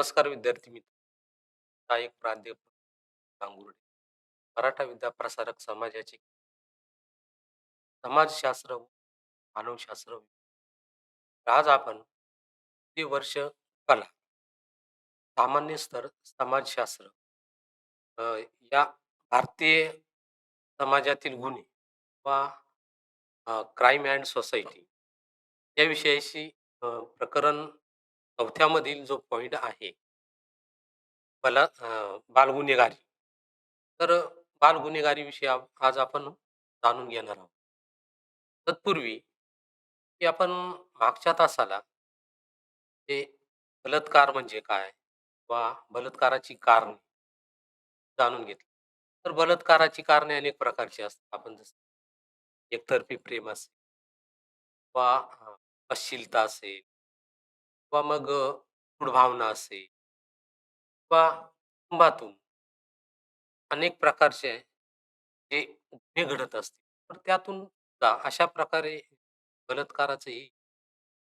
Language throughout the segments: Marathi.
नमस्कार विद्यार्थी मित्र. सहाय्यक प्राध्यापक गांगुर्डे. मराठा विद्याप्रसारक समाजाचे समाजशास्त्र व मानवशास्त्र. आज आपण ते वर्ष कला, सामान्य स्तर समाजशास्त्र अ, या भारतीय समाजातील गुन्हे वा क्राईम अँड सोसायटी या विषयाशी प्रकरण चौथ्यामधील जो पॉइंट आहे बालगुन्हेगारी. तर बालगुन्हेगारीविषयी आज आपण जाणून घेणार आहोत. तत्पूर्वी की आपण मागच्या तासाला ते बलात्कार म्हणजे काय वा बलात्काराची कारणे जाणून घेतली. तर बलात्काराची कारणे अनेक प्रकारची असतात. आपण जसं एकतर्फी प्रेम असेल वा अश्लीलता असेल किंवा मग मूढ भावना असेल किंवा कुटुंबातून अनेक प्रकारचे जे गुन्हे घडत असतील, तर त्यातून सुद्धा अशा प्रकारे बलात्काराचंही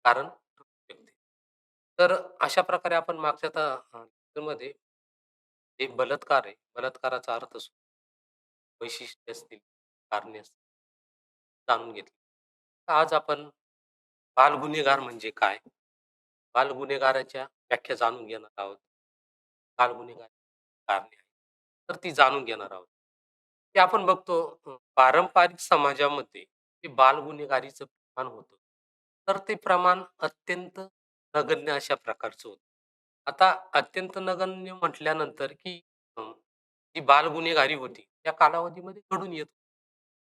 कारण ठरू शकते. तर अशा प्रकारे आपण मागच्या मध्ये जे बलात्कार आहे, बलात्काराचा अर्थ असतो, वैशिष्ट्य असतील, कारणे असतील, जाणून घेतली. तर आज आपण बालगुन्हेगार म्हणजे काय? बालगुन्हेगाराच्या व्याख्या जाणून घेणार आहोत. बालगुन्हेगार कारणे आहेत, तर ती जाणून घेणार आहोत. ते आपण बघतो पारंपरिक समाजामध्ये जे बालगुन्हेगारीचं प्रमाण होतं, तर ते प्रमाण अत्यंत नगण्य अशा प्रकारचं होतं. आता अत्यंत नगण्य म्हटल्यानंतर की जी बालगुन्हेगारी होती, त्या कालावधीमध्ये घडून येत.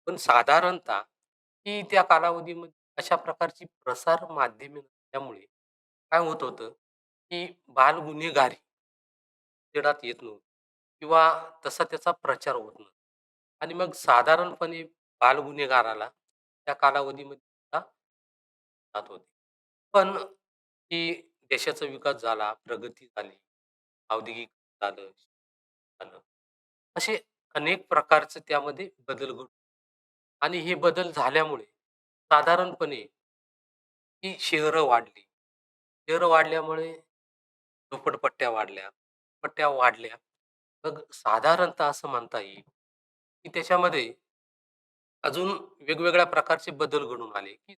पण साधारणतः की त्या कालावधीमध्ये अशा प्रकारची प्रसार माध्यमे नसल्यामुळे काय होत होतं, की बालगुन्हेगारी उजेडात येत नव्हती किंवा तसा त्याचा प्रचार होत नव्हता. आणि मग साधारणपणे बालगुन्हेगाराला त्या कालावधीमध्ये सुद्धा जात होते. पण की देशाचा विकास झाला, प्रगती झाली, औद्योगिक झालं, झालं. असे अनेक प्रकारचे त्यामध्ये बदल घडून आणि हे बदल झाल्यामुळे साधारणपणे ही शहरं वाढली. शहरं वाढल्यामुळे झोपडपट्ट्या वाढल्या, पट्ट्या वाढल्या. मग साधारणतः असं म्हणता येईल, की त्याच्यामध्ये अजून वेगवेगळ्या प्रकारचे बदल घडून आले, की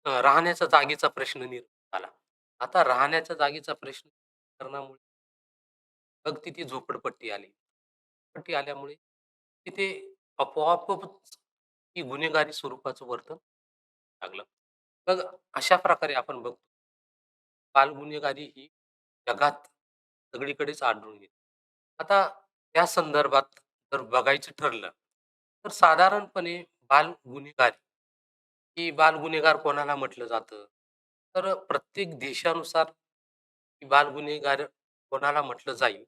राहण्याच्या जागेचा प्रश्न निर्माण झाला. आता राहण्याच्या जागेचा प्रश्न कारणामुळे मग तिथे झोपडपट्टी आली. झोपडपट्टी आल्यामुळे तिथे आपोआपच ही गुन्हेगारी स्वरूपाचं वर्तन लागलं. मग अशा प्रकारे आपण बघतो, बालगुन्हेगारी ही जगात सगळीकडेच आढळून येते. आता त्या संदर्भात जर बघायचं ठरलं, तर साधारणपणे बालगुन्हेगारी ही बालगुन्हेगार कोणाला म्हटलं जातं? तर प्रत्येक देशानुसार ही बालगुन्हेगार कोणाला म्हटलं जाईल,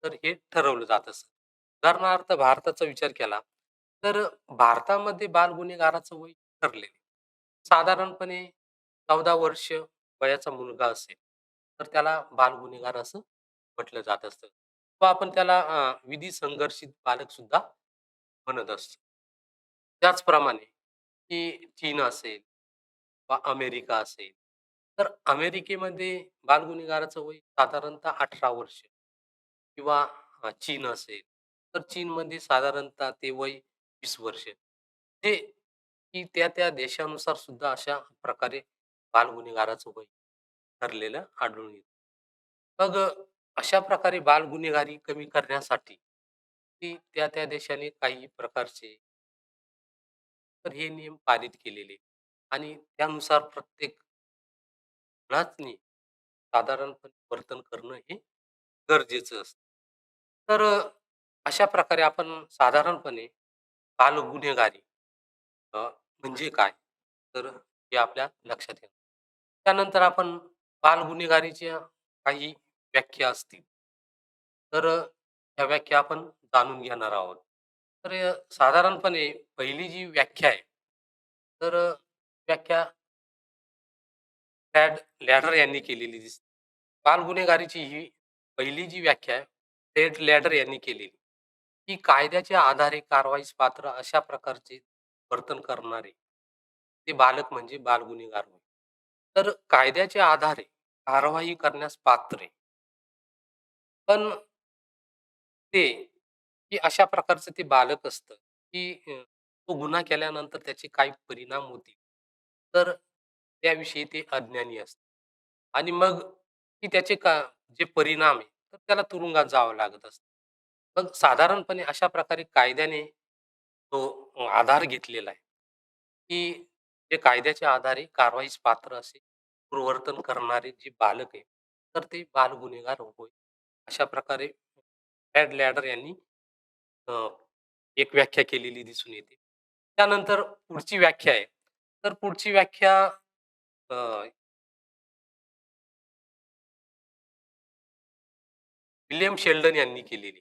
तर हे ठरवलं जात असतं. उदाहरणार्थ भारताचा विचार केला, तर भारतामध्ये बालगुन्हेगाराचं वय ठरलेलं आहे. साधारणपणे 14 वर्ष वयाचा मुलगा असेल, तर त्याला बालगुन्हेगार असं म्हटलं जात असतं. किंवा आपण त्याला विधी संघर्षित बालक सुद्धा म्हणत असतो. त्याचप्रमाणे की चीन असेल किंवा अमेरिका असेल, तर अमेरिकेमध्ये बालगुन्हेगाराचं वय साधारणतः 18 वर्ष किंवा चीन असेल, तर चीनमध्ये साधारणतः ते वय 20 वर्ष. हे की त्या देशानुसार सुद्धा अशा प्रकारे बालगुन्हेगाराचं वय ठरलेलं आढळून येतं. मग अशा प्रकारे बालगुन्हेगारी कमी करण्यासाठी की त्या देशाने काही प्रकारचे तर हे नियम पारित केलेले आणि त्यानुसार प्रत्येक मुलाचनी साधारणपणे वर्तन करणं हे गरजेचं असतं. तर अशा प्रकारे आपण साधारणपणे बालगुन्हेगारी म्हणजे काय? तर हे आपल्या लक्षात येतं. त्यानंतर आपण बालगुन्हेगारीच्या काही व्याख्या असतील, तर ह्या व्याख्या आपण जाणून घेणार आहोत. तर साधारणपणे पहिली जी व्याख्या आहे, तर व्याख्या टॅड लॅडर यांनी केलेली दिसते. बालगुन्हेगारीची ही पहिली जी व्याख्या आहे, टेड लॅडर यांनी केलेली. ही कायद्याच्या आधारे कारवाईस पात्र अशा प्रकारचे वर्तन करणारे ते बालक म्हणजे बालगुन्हेगार होय. तर कायद्याच्या आधारे कारवाई करण्यास पात्र आहे. पण ते, की अशा प्रकारचं ते बालक असतं, की तो गुन्हा केल्यानंतर त्याचे काय परिणाम होतील, तर त्याविषयी ते अज्ञानी असतं. आणि मग की त्याचे जे परिणाम आहे, तर त्याला तुरुंगात जावं लागत असतं. मग साधारणपणे अशा प्रकारे कायद्याने तो आधार घेतलेला आहे, की जे कायद्याच्या आधारे कारवाईस पात्र असे प्रवर्तन करणारे जे बालक आहे, तर ते बालगुन्हेगार होय. अशा प्रकारे ॲड लॅडर यांनी अ, एक व्याख्या केलेली दिसून येते. त्यानंतर पुढची व्याख्या आहे. तर पुढची व्याख्या अ, विल्यम शेल्डन यांनी केलेली.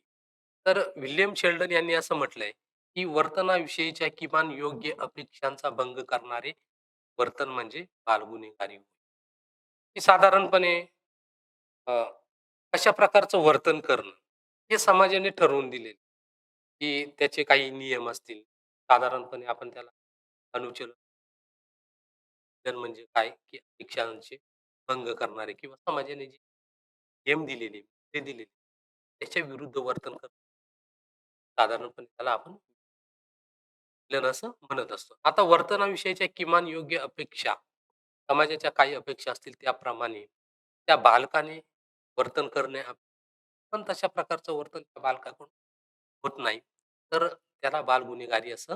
तर विल्यम शेल्डन यांनी असं म्हटलंय, की वर्तनाविषयीच्या किमान योग्य अपेक्षांचा भंग करणारे वर्तन म्हणजे बालगुन्हेगारी. की साधारणपणे अ, अशा प्रकारचं वर्तन करणं, हे समाजाने ठरवून दिले, की त्याचे काही नियम असतील. साधारणपणे आपण त्याला अनुचलन म्हणजे काय, की अपेक्षांचे भंग करणारे किंवा समाजाने जे नियम दिलेले, ते दिलेले, त्याच्या विरुद्ध वर्तन करणं, साधारणपणे त्याला आपण विलन असं म्हणत असतो. आता वर्तनाविषयीच्या किमान योग्य अपेक्षा, समाजाच्या काही अपेक्षा असतील त्याप्रमाणे त्या बालकाने वर्तन करणे पण तशा प्रकारचं वर्तन त्या बालकाकडून होत नाही. तर त्याला बालगुन्हेगारी असं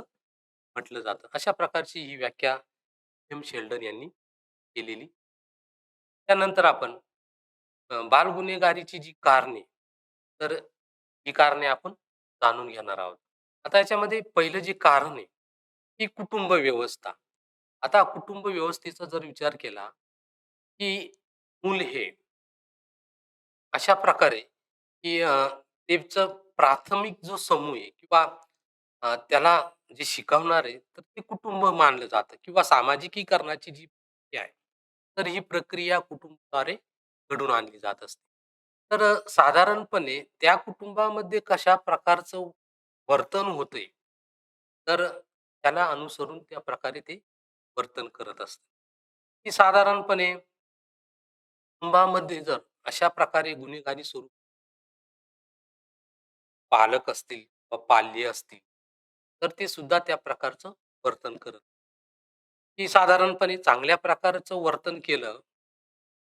म्हटलं जातं. अशा प्रकारची ही व्याख्या एम शेल्डन यांनी केलेली. त्यानंतर आपण बालगुन्हेगारीची जी कारणे, तर ही कारणे आपण जाणून घेणार आहोत. आता याच्यामध्ये पहिलं जे कारण आहे, ती कुटुंब व्यवस्था. आता कुटुंब व्यवस्थेचा जर विचार केला, की मूल हे अशा प्रकारे, की त्याचं प्राथमिक जो समूह आहे किंवा त्याला जे शिकवणार आहे, तर ते कुटुंब मानलं जातं किंवा सामाजिकीकरणाची जी प्रक्रिया आहे, तर ही प्रक्रिया कुटुंबाद्वारे घडून आणली जात असते. तर साधारणपणे त्या कुटुंबामध्ये कशा प्रकारचं वर्तन होतंय, तर त्याला अनुसरून त्या प्रकारे ते वर्तन करत असतात. की साधारणपणे कुटुंबामध्ये जर अशा प्रकारे गुन्हेगारी स्वरूप पालक असतील व पाल्य असतील, तर ते सुद्धा त्या प्रकारचं वर्तन करत. की साधारणपणे चांगल्या प्रकारचं वर्तन केलं,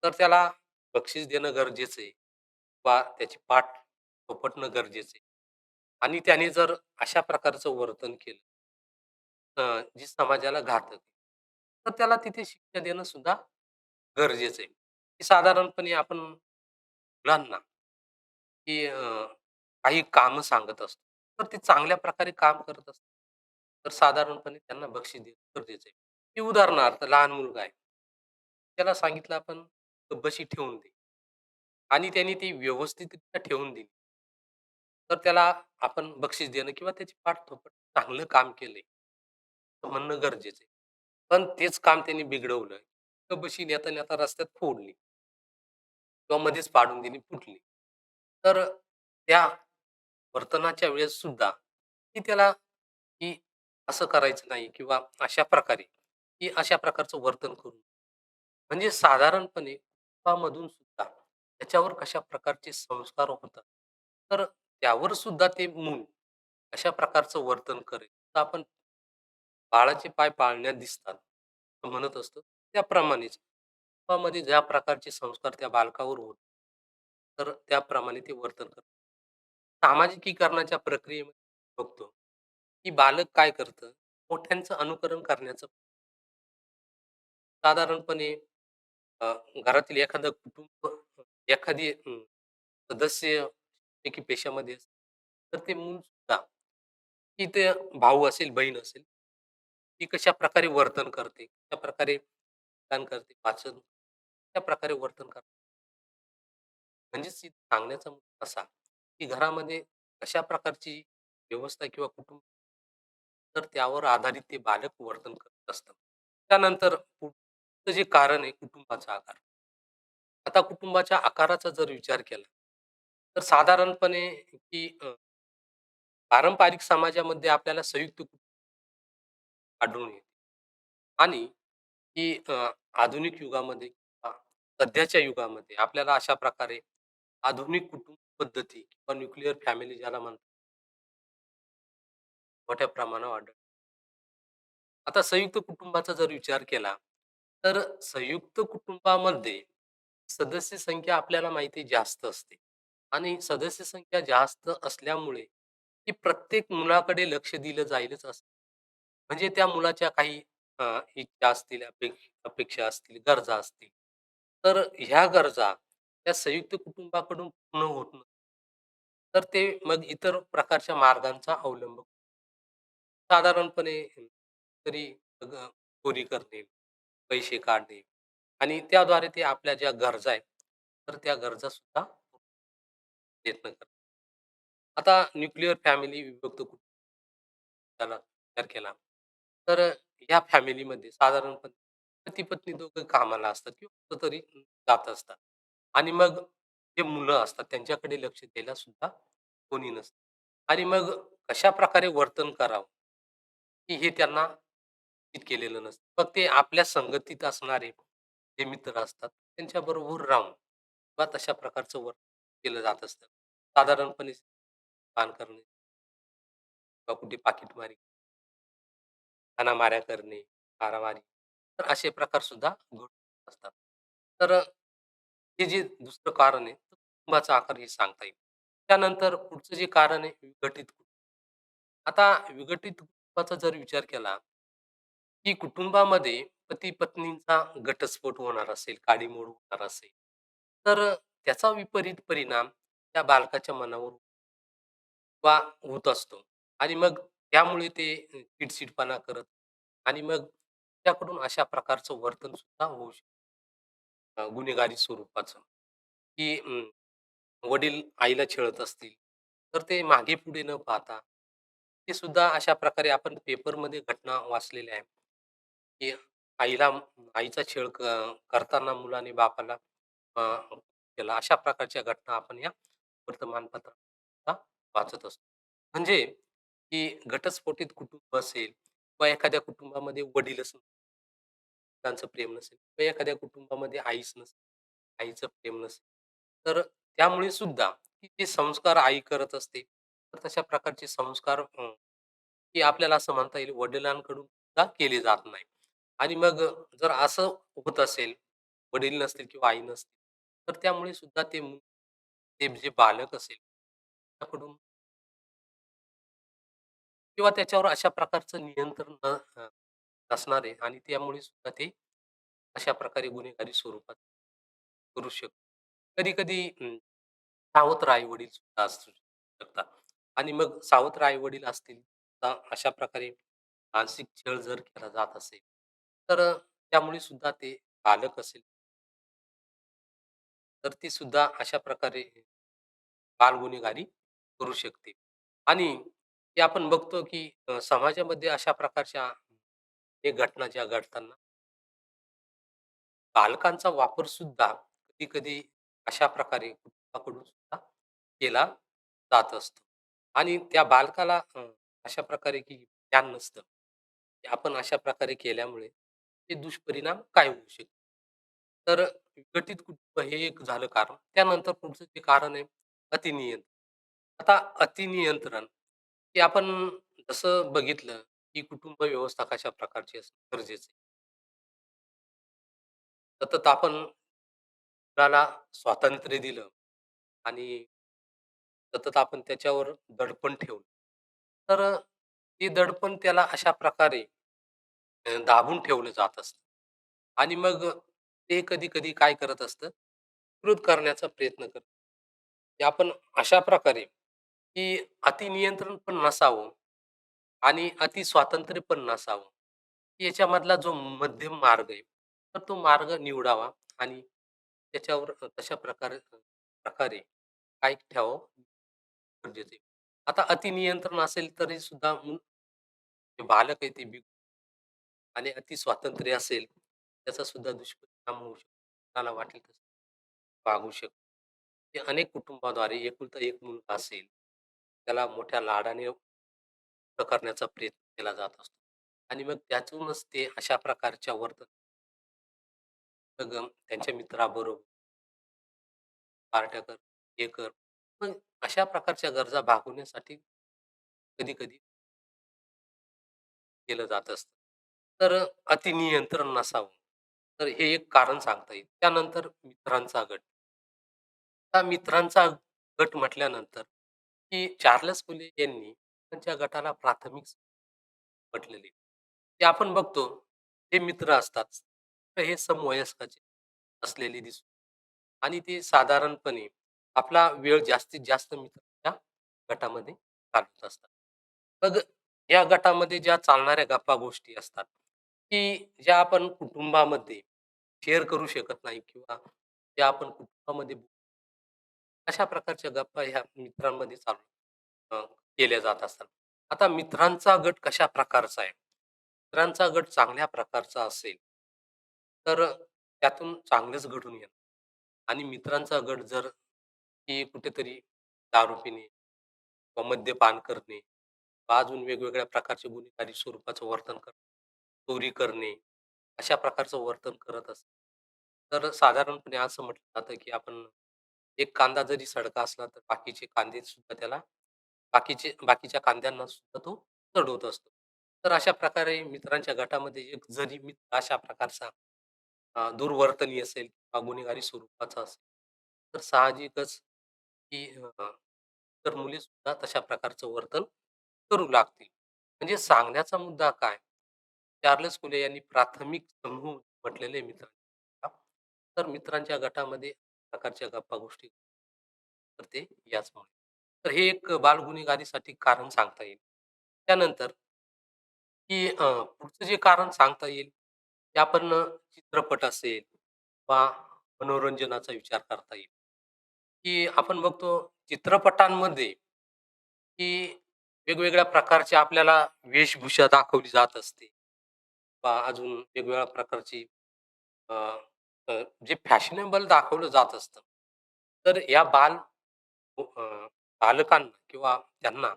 तर त्याला बक्षीस देणं गरजेचं आहे किंवा त्याची पाठ थोपटणं गरजेचं आहे. आणि त्याने जर अशा प्रकारचं वर्तन केलं, जी समाजाला घातक आहे, तर त्याला तिथे शिक्षा देणं सुद्धा गरजेचं आहे. की साधारणपणे आपण मुलांना की काही कामं सांगत असतो. तर ते चांगल्या प्रकारे काम करत असतात. तर साधारणपणे त्यांना बक्षीस देणं गरजेचं आहे. की उदाहरणार्थ लहान मुलगा आहे. त्याला सांगितलं आपण गप्प ठेवून दे आणि त्याने ती व्यवस्थितरित्या ठेवून दिली. तर त्याला आपण बक्षीस देणं किंवा त्याची पाठथोपट चांगलं काम केलंय, असं म्हणणं गरजेचं आहे. पण तेच काम त्यांनी बिघडवलं. गप्प नेता-नेता रस्त्यात फोडली किंवा मध्येच पाडून दिली, फुटली. तर त्या वर्तनाच्या वेळेस सुद्धा की त्याला की असं करायचं नाही किंवा अशा प्रकारे, की अशा प्रकारचं वर्तन करू. म्हणजे साधारणपणे कुटुंबामधून सुद्धा त्याच्यावर कशा प्रकारचे संस्कार होतात. तर त्यावर सुद्धा ते मूल अशा प्रकारचं वर्तन करेल. तर आपण बाळाचे पाय पाळण्यात दिसतात, असं म्हणत असतो. त्याप्रमाणेच कुटुंबामध्ये ज्या प्रकारचे संस्कार त्या बालकावर होत, तर त्याप्रमाणे ते वर्तन करतं. सामाजिकीकरणाच्या प्रक्रियेमध्ये बघतो, की बालक काय करतं, मोठ्यांचं अनुकरण करण्याचं साधारणपणे घरातील एखादं कुटुंब, एखादी सदस्य पैकी पेशामध्ये असेल, तर ते मूल सुद्धा, की ते भाऊ असेल, बहीण असेल, ती कशाप्रकारे वर्तन करते, कशाप्रकारे काम करते, वाचन, त्याप्रकारे वर्तन करते. म्हणजेच इथं सांगण्याचा मुद्दा असा, की घरामध्ये कशा प्रकारची व्यवस्था किंवा कुटुंब, तर त्यावर आधारित ते बालक वर्तन करत असतं. त्यानंतर पुढचं जे कारण आहे कुटुंबाचा आकार. आता कुटुंबाच्या आकाराचा जर विचार केला, तर साधारणपणे की पारंपरिक समाजामध्ये आपल्याला संयुक्त कुटुंब आढळून येते आणि की आधुनिक युगामध्ये सध्याच्या युगामध्ये आपल्याला अशा प्रकारे आधुनिक कुटुंब पद्धती किंवा न्यूक्लिअर फॅमिली ज्याला म्हणतात, मोठ्या प्रमाणावर आढळतात. आता संयुक्त कुटुंबाचा जर विचार केला, तर संयुक्त कुटुंबामध्ये सदस्य संख्या आपल्याला माहिती आहे जास्त असते आणि सदस्य संख्या जास्त असल्यामुळे की प्रत्येक मुलाकडे लक्ष दिलं जाईलच असतं. म्हणजे त्या मुलाच्या काही इच्छा असतील, अपेक्षा असतील, गरजा असतील. तर ह्या गरजा त्या संयुक्त कुटुंबाकडून पूर्ण होत नसतात. तर ते मग इतर प्रकारच्या मार्गांचा अवलंब साधारणपणे तरी ग चोरी करणे, पैसे काढणे आणि त्याद्वारे ते आपल्या ज्या गरजा आहेत, तर त्या गरजासुद्धा प्रयत्न करतात. आता न्यूक्लिअर फॅमिली विभक्त कुटुंबाला विचार केला, तर या फॅमिलीमध्ये साधारणपणे पती-पत्नी दोघं कामाला असतात किंवा कुठेतरी जात असतात आणि मग जे मुलं असतात त्यांच्याकडे लक्ष द्यायला सुद्धा कोणी नसतं आणि मग कशाप्रकारे वर्तन करावं, की हे त्यांना निश्चित केलेलं नसतं. मग ते आपल्या संगतीत असणारे जे मित्र असतात, त्यांच्याबरोबर राहून किंवा तशा प्रकारचं वर्तन केलं जात असतं. साधारणपणे पान करणे किंवा कुठे पाकीटमारी, हाणामाऱ्या करणे, मारामारी, तर असे प्रकार सुद्धा घडू असतात. तर हे जे दुसरं कारण आहे, तर कुटुंबाचा आकार हे सांगता येईल. त्यानंतर पुढचं जे कारण आहे विघटित कुटुंब. आता विघटित कुटुंबाचा जर विचार केला, की कुटुंबामध्ये पती-पत्नींचा घटस्फोट होणार असेल, काडीमोड होणार असेल, तर त्याचा विपरीत परिणाम त्या बालकाच्या मनावर वा होत असतो आणि मग त्यामुळे ते चिडचिडपणा करत आणि मग त्याकडून अशा प्रकारचं वर्तन सुद्धा होऊ शकतं गुन्हेगारी स्वरूपाचं, की वडील आईला छळत असतील, तर ते मागे-पुढे न पाहता, ते सुद्धा अशा प्रकारे आपण पेपरमध्ये घटना वाचलेल्या आहेत, की आईला आईचा छळ करताना मुलाने बापाला अ, केला. अशा प्रकारच्या घटना आपण या वर्तमानपत्रात सुद्धा वाचत असतो. म्हणजे की घटस्फोटित कुटुंब असेल किंवा एखाद्या कुटुंबामध्ये वडीलच मुलांचं प्रेम नसेल किंवा एखाद्या कुटुंबामध्ये आईच नसेल, आईचं प्रेम नसेल. तर त्यामुळे सुद्धा की जे संस्कार आई करत असते, तर तशा प्रकारचे संस्कार की आपल्याला असं म्हणता येईल वडिलांकडून सुद्धा केले जात नाही. आणि मग जर असं होत असेल, वडील नसतील किंवा आई नसतील, तर त्यामुळे सुद्धा ते जे बालक असेल, त्याकडून किंवा त्याच्यावर अशा प्रकारचं नियंत्रण नसणार आहे आणि त्यामुळे सुद्धा ते अशा प्रकारे गुन्हेगारी स्वरूपात करू शकतो. कधी-कधी सावत्र आई-वडील सुद्धा असू शकतात आणि मग सावत्र आई-वडील असतील, तर अशा प्रकारे मानसिक छळ जर केला जात असेल, तर त्यामुळे सुद्धा ते बालक असेल, तर ती सुद्धा अशा प्रकारे बालगुन्हेगारी करू शकते. आणि हे आपण बघतो, की समाजामध्ये अशा प्रकारच्या हे घटना ज्या घडताना बालकांचा वापर सुद्धा कधी-कधी अशा प्रकारे कुटुंबाकडून सुद्धा केला जात असतो. आणि त्या बालकाला अशा प्रकारे की ज्ञान नसतं, की आपण अशा प्रकारे केल्यामुळे ते दुष्परिणाम काय होऊ शकतात. तर विघटित कुटुंब हे एक झालं कारण. त्यानंतर पुढचं जे कारण आहे अतिनियंत्रण. आता अतिनियंत्रण, की आपण जसं बघितलं, की कुटुंब व्यवस्था कशा प्रकारची असणं गरजेचं आहे. सतत आपण मुलाला स्वातंत्र्य दिलं आणि सतत आपण त्याच्यावर दडपण ठेवलं, तर ते दडपण त्याला अशा प्रकारे दाबून ठेवलं जात असतं आणि मग ते कधी-कधी काय करत असतं, विरोध करण्याचा प्रयत्न करतं. की आपण अशा प्रकारे, की अतिनियंत्रण पण नसावं आणि अति स्वातंत्र्य पण नसावं. याच्यामधला जो मध्यम मार्ग आहे, तर तो मार्ग निवडावा आणि त्याच्यावर तशा प्रकारे काय ठेवावं गरजेचं आहे. आता अतिनियंत्रण असेल तरी सुद्धा जे बालक आहे ते आणि अति स्वातंत्र्य असेल, त्याचा सुद्धा दुष्परिणाम होऊ शकतो. कोणाला वाटेल तसं वागू शकतो. हे अनेक कुटुंबाद्वारे एकुलता एक मुलगा असेल, त्याला मोठ्या लाडाने करण्याचा प्रयत्न केला जात असतो. आणि मग त्यातूनच ते अशा प्रकारच्या वर्तन त्यांच्या मित्राबरोबर पार्ट्या कर, हे कर. मग अशा प्रकारच्या गरजा भागवण्यासाठी कधी-कधी केलं जात असतं. तर अतिनियंत्रण नसावं. तर हे एक कारण सांगता येईल. त्यानंतर मित्रांचा गट. आता मित्रांचा गट म्हटल्यानंतर, की चार्ल्स फुले यांनी त्यांच्या गटाला प्राथमिक म्हटलेले. ते आपण बघतो, ते मित्र असतात. तर हे समवयस्काचे असलेले दिसतात आणि ते साधारणपणे आपला वेळ जास्तीत जास्त मित्रांच्या गटामध्ये घालवत असतात. मग या गटामध्ये ज्या चालणाऱ्या गप्पा-गोष्टी असतात, की ज्या आपण कुटुंबामध्ये शेअर करू शकत नाही किंवा ज्या आपण कुटुंबामध्ये अशा प्रकारच्या गप्पा ह्या मित्रांमध्ये चालू अ, केल्या जात असतात. आता मित्रांचा गट कशा प्रकारचा आहे? मित्रांचा गट चांगल्या प्रकारचा असेल, तर त्यातून चांगलंच घडून येतं आणि मित्रांचा गट जर की कुठेतरी दारू पिणे किंवा मद्यपान करणे किंवा अजून वेगवेगळ्या प्रकारचे गुन्हेगारी स्वरूपाचं वर्तन करणे, चोरी करणे, अशा प्रकारचं वर्तन करत असेल, तर साधारणपणे असं म्हटलं जातं, की आपण एक कांदा जरी सडका असला, तर बाकीचे कांदे सुद्धा त्याला बाकीच्या कांद्यांना सुद्धा तो चढवत असतो. तर अशा प्रकारे मित्रांच्या गटामध्ये एक जरी मित्र अशा प्रकारचा दुर्वर्तनी असेल किंवा गुन्हेगारी स्वरूपाचा असेल, तर साहजिकच की तर मुलीसुद्धा तशा प्रकारचं वर्तन करू लागतील. म्हणजे सांगण्याचा मुद्दा काय? चार्ल्स फुले यांनी प्राथमिक समूह म्हटलेले मित्रांच्या तर मित्रांच्या गटामध्ये प्रकारच्या गप्पा-गोष्टी तर ते याचमुळे. तर हे एक बालगुन्हेगारीसाठी कारण सांगता येईल. त्यानंतर की पुढचं जे कारण सांगता येईल, ते आपण चित्रपट असेल किंवा मनोरंजनाचा विचार करता येईल, की आपण बघतो चित्रपटांमध्ये, की वेगवेगळ्या प्रकारची आपल्याला वेशभूषा दाखवली जात असते. किंवा अजून वेगवेगळ्या प्रकारची अ, अ, जे फॅशनेबल दाखवलं जात असतं. तर या बालकांना किंवा त्यांना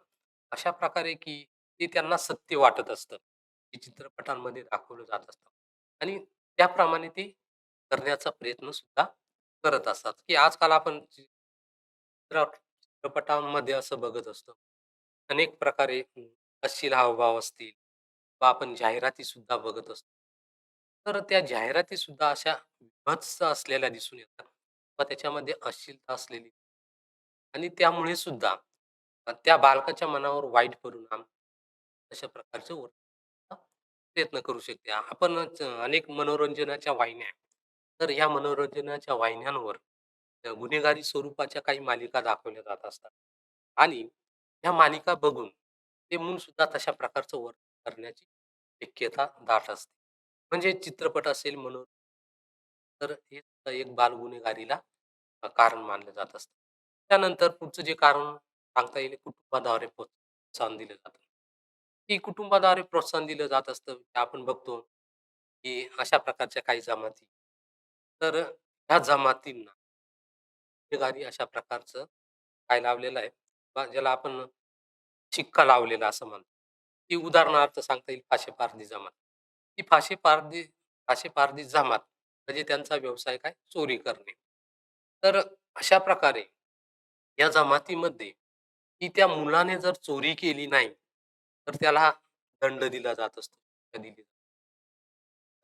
अशा प्रकारे, की ते त्यांना सत्य वाटत असतं. ते चित्रपटांमध्ये दाखवलं जात असतं आणि त्याप्रमाणे ते करण्याचा प्रयत्न सुद्धा करत असतात, की आजकाल आपण चित्रपटांमध्ये असं बघत असतो. अनेक प्रकारे अश्लील हावभाव असतील किंवा आपण जाहिराती सुद्धा बघत असतो. तर त्या जाहिराती सुद्धा अशा बीभत्स असलेल्या दिसून येतात किंवा त्याच्यामध्ये अश्लीलता असलेली आणि त्यामुळे सुद्धा त्या बालकाच्या मनावर वाईट परिणाम अशा प्रकारचे प्रयत्न करू शकते. आपण अनेक मनोरंजनाच्या वाहिन्या आहे. तर ह्या मनोरंजनाच्या वाहिन्यांवर गुन्हेगारी स्वरूपाच्या काही मालिका दाखवल्या जात असतात आणि ह्या मालिका बघून ते मूल सुद्धा तशा प्रकारचं वर्तन करण्याची शक्यता दाट असते. म्हणजे चित्रपट असेल म्हणून तर हे सुद्धा एक बालगुन्हेगारीला कारण मानलं जात असतं. त्यानंतर पुढचं जे कारण सांगता येईल कुटुंबाद्वारे प्रोत्साहन दिलं जातं. की कुटुंबाद्वारे प्रोत्साहन दिलं जात असतं. आपण बघतो की अशा प्रकारच्या काही जमाती. तर ह्या जमातींना गुन्हेगारी अशा प्रकारचं काय लावलेलं आहे किंवा ज्याला आपण शिक्का लावलेला असं म्हणतो. की उदाहरणार्थ सांगता येईल फाशेपारधी जमात. ती फाशेपारधी जमात म्हणजे त्यांचा व्यवसाय काय? चोरी करणे. तर अशा प्रकारे या जमातीमध्ये की त्या मुलाने जर चोरी केली नाही, तर त्याला दंड दिला जात असतो. कधी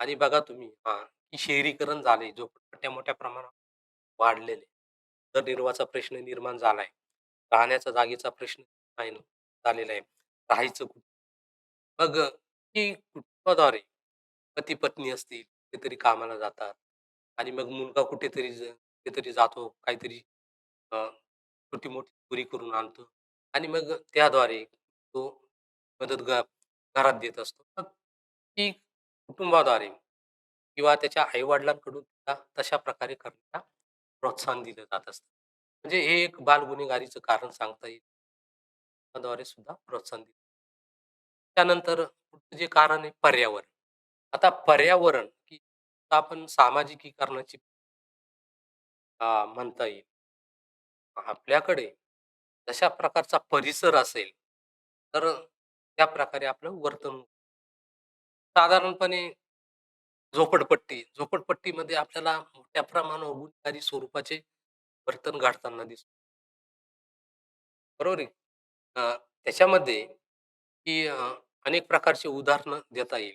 आणि बघा तुम्ही की शहरीकरण झाले, झोपडपट्ट्या मोठ्या प्रमाणात वाढलेले. उदरनिर्वाहाचा प्रश्न निर्माण झालाय. राहण्याच्या जागेचा प्रश्न आहे ना झालेला आहे. राहायचं कुठे? मग ही कुटुंबाद्वारे पती-पत्नी असतील, कुठेतरी कामाला जातात आणि मग मुलगा कुठेतरी जातो, काहीतरी अ, छोटी-मोठी चोरी करून आणतो आणि मग त्याद्वारे तो मदत घरात देत असतो. मग ही कुटुंबाद्वारे किंवा त्याच्या आई-वडिलांकडून त्याला तशा प्रकारे करण्याला प्रोत्साहन दिलं जात असतं. म्हणजे हे एक बालगुन्हेगारीचं कारण सांगता येईल. द्वारे सुद्धा प्रोत्साहन दिलं. त्यानंतर पुढचं जे कारण आहे पर्यावरण. आता पर्यावरण की आपण सामाजिकीकरणाची म्हणता येईल. आपल्याकडे तशा प्रकारचा परिसर असेल, तर त्या प्रकारे आपलं वर्तन साधारणपणे झोपडपट्टीमध्ये आपल्याला मोठ्या प्रमाणावर गुन्हेगारी स्वरूपाचे वर्तन घडताना दिसतं. बरोबर आहे. त्याच्यामध्ये की अनेक प्रकारची उदाहरणं देता येईल,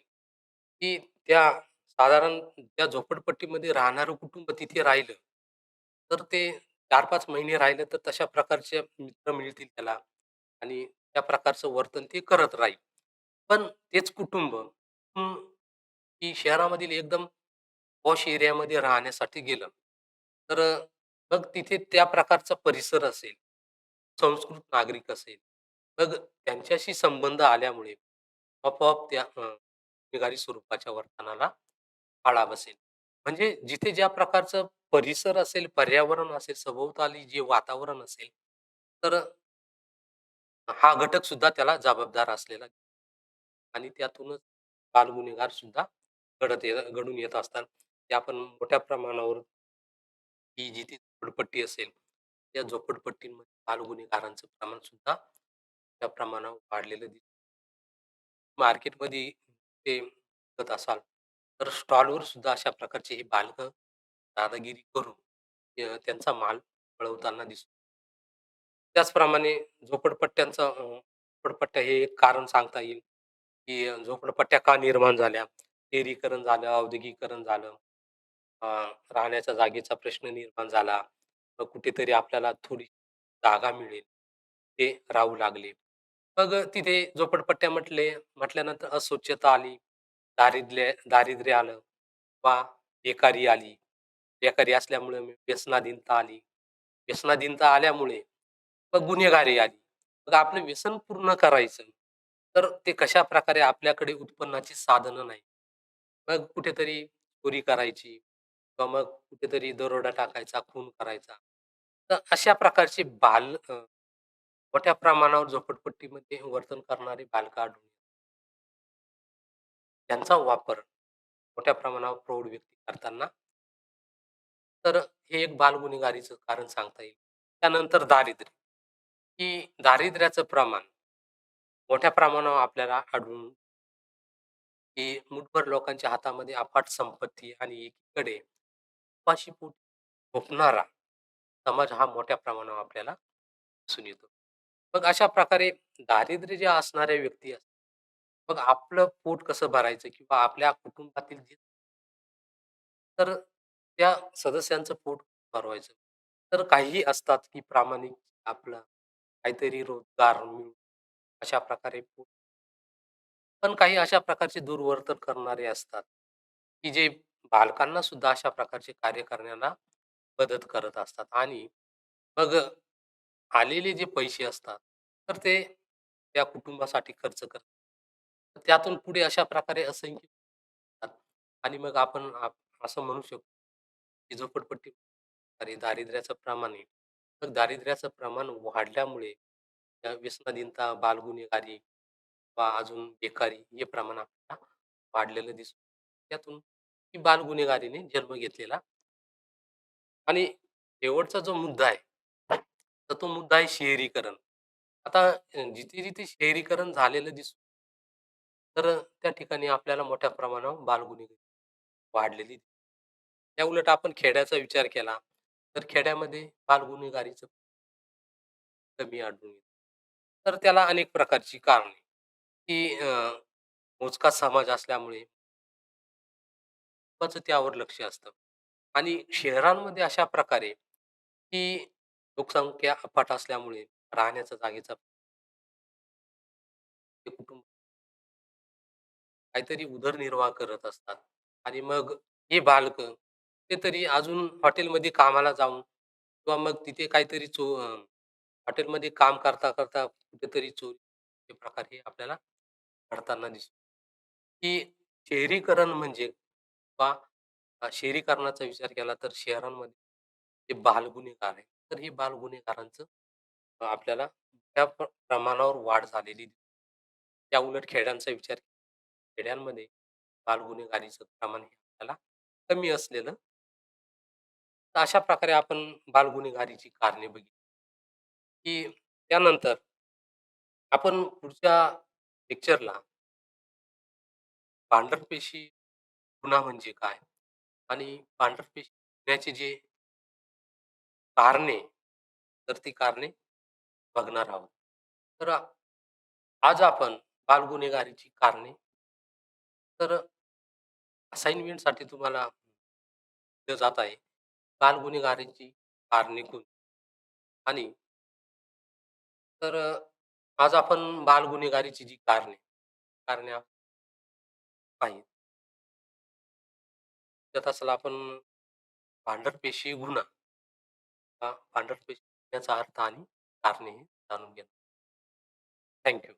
की त्या साधारण त्या झोपडपट्टीमध्ये राहणारं कुटुंब तिथे राहिलं, तर ते 4-5 महिने राहिलं तर तशा प्रकारचे मित्र मिळतील त्याला आणि त्या प्रकारचं वर्तन ते करत राहील. पण तेच कुटुंब की शहरामधील एकदम पॉश एरियामध्ये राहण्यासाठी गेलं, तर मग तिथे त्या प्रकारचा परिसर असेल, संस्कृत नागरिक असेल, मग त्यांच्याशी संबंध आल्यामुळे आपोआप त्या गुन्हेगारी स्वरूपाच्या वर्तनाला आळा बसेल. म्हणजे जिथे ज्या प्रकारचं परिसर असेल, पर्यावरण असेल, सभोवताली जे वातावरण असेल, तर हा घटक सुद्धा त्याला जबाबदार असलेला आणि त्यातूनच बालगुन्हेगार सुद्धा घडून येत असतात. ते आपण मोठ्या प्रमाणावर ही जिथे झोपडपट्टी असेल, त्या झोपडपट्टींमध्ये बालगुन्हेगारांचं प्रमाण सुद्धा त्या प्रमाणावर वाढलेलं दिसतं. मार्केटमध्ये ते विकत असाल, तर स्टॉलवर सुद्धा अशा प्रकारचे हे बालकं दादागिरी करून त्यांचा माल पळवताना दिसतो. त्याचप्रमाणे झोपडपट्ट्या हे एक कारण सांगता येईल, की झोपडपट्ट्या का निर्माण झाल्या? शहरीकरण झालं, औद्योगिकीकरण झालं, अ, राहण्याच्या जागेचा प्रश्न निर्माण झाला. मग कुठेतरी आपल्याला थोडी जागा मिळेल, ते राहू लागले. मग तिथे झोपडपट्ट्या म्हटल्यानंतर अस्वच्छता आली, दारिद्र्य आलं किंवा बेकारी आली. बेकारी असल्यामुळे व्यसनाधीनता आली. व्यसनाधीनता आल्यामुळे मग गुन्हेगारी आली. मग आपलं व्यसन पूर्ण करायचं, तर ते कशाप्रकारे आपल्याकडे उत्पन्नाची साधनं नाही. मग कुठेतरी चोरी करायची किंवा मग कुठेतरी दरोडा टाकायचा, खून करायचा. तर अशा प्रकारचे मोठ्या प्रमाणावर झोपडपट्टीमध्ये वर्तन करणारे बालकं आढळून येतात. त्यांचा वापर मोठ्या प्रमाणावर प्रौढ व्यक्ती करताना, तर हे एक बालगुन्हेगारीचं कारण सांगता येईल. त्यानंतर दारिद्र्य, की दारिद्र्याचं प्रमाण मोठ्या प्रमाणावर आपल्याला आढळून की मूठभर लोकांच्या हातामध्ये अफाट संपत्ती आणि एकीकडे उपाशीपोटी झोपणारा समाज हा मोठ्या प्रमाणावर आपल्याला दिसून येतो. मग अशा प्रकारे दारिद्र्य जे असणाऱ्या व्यक्ती असतात, मग आपलं पोट कसं भरायचं किंवा आपल्या कुटुंबातील जे तर त्या सदस्यांचं पोट भरवायचं. तर काही असतात की प्रामाणिक आपला काहीतरी रोजगार मिळून अशा प्रकारे पोट पण काही अशा प्रकारचे दुर्वर्तन करणारे असतात, की जे बालकांना सुद्धा अशा प्रकारचे कार्य करण्याला मदत करत असतात आणि मग आलेले जे पैसे असतात, तर ते त्या कुटुंबासाठी खर्च करतात. त्यातून पुढे अशा प्रकारे असंख्य होतात आणि मग आपण असं म्हणू शकतो, की झोपडपट्टी आणि दारिद्र्याचं प्रमाण आहे. मग दारिद्र्याचं प्रमाण वाढल्यामुळे व्यसनाधीनता, बालगुन्हेगारी किंवा अजून बेकारी हे प्रमाण आपल्याला वाढलेलं दिसतं. त्यातून ही बालगुन्हेगारीने जन्म घेतलेला आणि शेवटचा जो मुद्दा आहे, तर तो मुद्दा आहे शहरीकरण. आता जिथे-जिथे शहरीकरण झालेलं दिसतं, तर त्या ठिकाणी आपल्याला मोठ्या प्रमाणावर बालगुन्हेगारी वाढलेली दिसते. त्याउलट आपण खेड्याचा विचार केला, तर खेड्यामध्ये बालगुन्हेगारीचं कमी आढळून येतं. तर त्याला अनेक प्रकारची कारणे, की मोजका समाज असल्यामुळे कुटुंबाचं त्यावर लक्ष असतं आणि शहरांमध्ये अशा प्रकारे, की लोकसंख्या अफाट असल्यामुळे राहण्याच्या जागेचा ते कुटुंब काहीतरी उदरनिर्वाह करत असतात आणि मग हे बालकं ते तरी अजून हॉटेलमध्ये कामाला जाऊन किंवा मग तिथे काहीतरी हॉटेलमध्ये काम करता कुठेतरी चोरीचे प्रकार हे आपल्याला घडताना दिसतो. की शहरीकरण म्हणजे किंवा शहरीकरणाचा विचार केला तर शहरांमध्ये जे बालगुन्हेगार आहे, तर हे बालगुन्हेगारांचं आपल्याला त्या प्रमाणावर वाढ झालेली दिसते. त्याउलट खेड्यांचा विचार खेड्यांमध्ये बालगुन्हेगारीचं प्रमाण हे आपल्याला कमी असलेलं. तर अशा प्रकारे आपण बालगुन्हेगारीची कारणे बघितली, की त्यानंतर आपण पुढच्या लेक्चरला पांढरपेशी गुन्हा म्हणजे काय? आणि पांढरपेशी होण्याची जे कारणे, तर ती कारणे बघणार आहोत. तर आज आपण बालगुन्हेगारीची कारणे तर असाइनमेंटसाठी तुम्हाला दिलं जात आहे. बालगुन्हेगारीची कारणे कोणती? आणि तर आज आपण बालगुन्हेगारीची जी कारणे आहेत, त्यात असेल आपण भांडरपेशी गुन्हा भांडरपेशी याचा अर्थ आणि कारणे हे जाणून घेणार. Thank you.